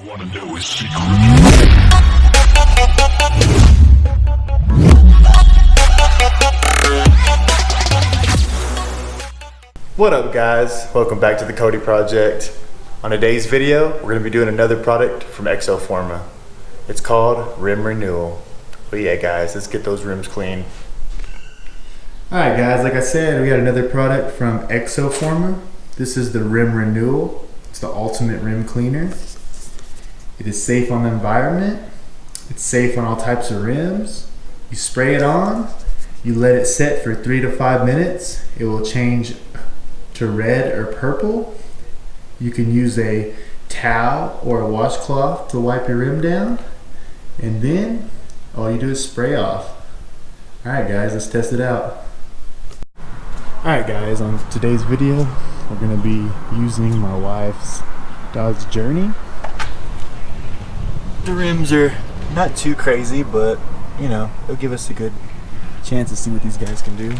wanna know his secret? What up guys, welcome back to the Cody project. On today's video, we're going to be doing another product from Exoforma. It's called Rim Renewal. But yeah guys, let's get those rims clean. Alright guys, like I said, we got another product from Exoforma. This is the Rim Renewal. It's the ultimate rim cleaner. It is safe on the environment. It's safe on all types of rims. You spray it on, you let it set for 3 to 5 minutes. It will change to red or purple. You can use a towel or a washcloth to wipe your rim down, and then all you do is spray off. Alright guys, let's test it out. Alright guys, on today's video we're going to be using my wife's Dodge Journey. The rims are not too crazy, but you know, they'll give us a good chance to see what these guys can do.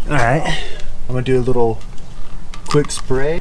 Alright, I'm going to do a little quick spray.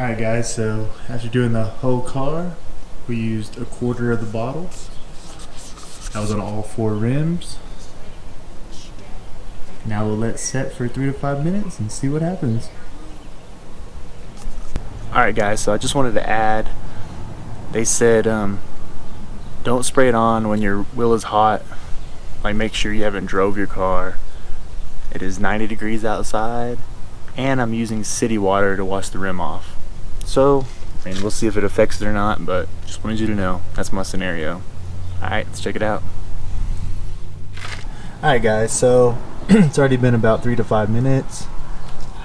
Alright guys, so after doing the whole car, we used 1/4 of the bottle. That was on all 4 rims. Now we'll let it set for 3 to 5 minutes and see what happens. Alright guys, so I just wanted to add, they said don't spray it on when your wheel is hot. Like, make sure you haven't drove your car. It is 90 degrees outside, and I'm using city water to wash the rim off. So, I mean, we'll see if it affects it or not, but just wanted you to know, that's my scenario. Alright, let's check it out. Alright guys, so it's already been about 3 to 5 minutes.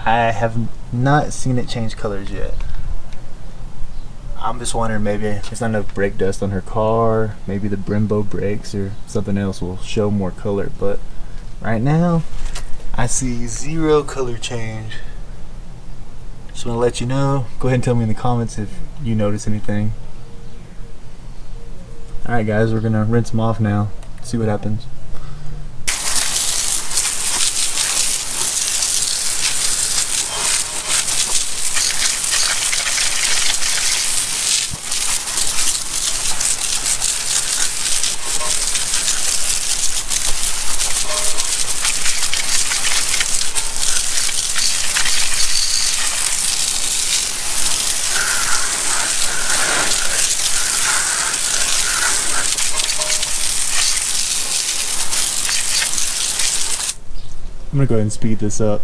I have not seen it change colors yet. I'm just wondering, maybe there's not enough brake dust on her car, maybe the Brembo brakes or something else will show more color, but right now I see 0 color change. Just want to let you know. Go ahead and tell me in the comments if you notice anything. Alright guys, we're going to rinse them off now. See what happens. I'm gonna go ahead and speed this up.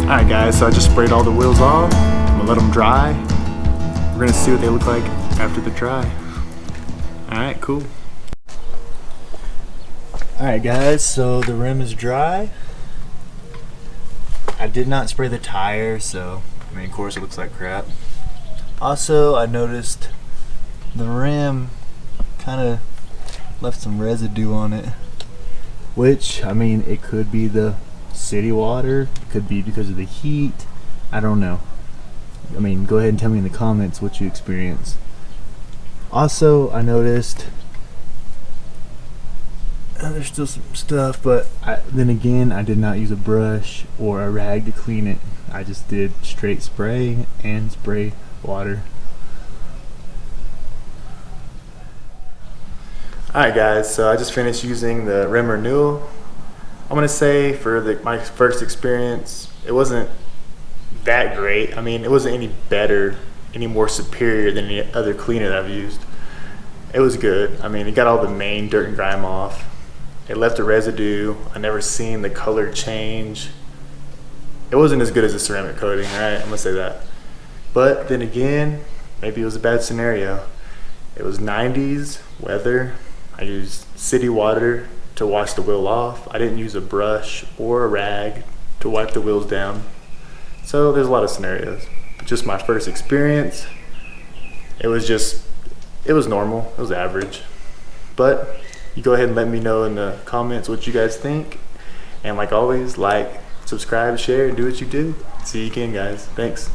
Alright guys, so I just sprayed all the wheels off. I'm gonna let them dry. We're gonna see what they look like after they're dry. Alright, cool. Alright guys, so the rim is dry. I did not spray the tire, so I mean of course it looks like crap. Also, I noticed the rim kind of left some residue on it, which, I mean, it could be the city water, it could be because of the heat, I don't know. I mean, go ahead and tell me in the comments what you experienced. Also, I noticed there's still some stuff, but then again, I did not use a brush or a rag to clean it. I just did straight spray and spray water. Alright guys, so I just finished using the rim renewal. I'm gonna say for my first experience, it wasn't that great. I mean, it wasn't any better, any more superior than any other cleaner that I've used. It was good. I mean, it got all the main dirt and grime off. It left a residue. I never seen the color change. It wasn't as good as a ceramic coating, right? I'm gonna say that. But then again, maybe it was a bad scenario. It was 90s weather. I used city water to wash the wheel off. I didn't use a brush or a rag to wipe the wheels down. So there's a lot of scenarios. But just my first experience, it was normal, it was average. But you go ahead and let me know in the comments what you guys think. And like always, like, subscribe, share, and do what you do. See you again, guys. Thanks.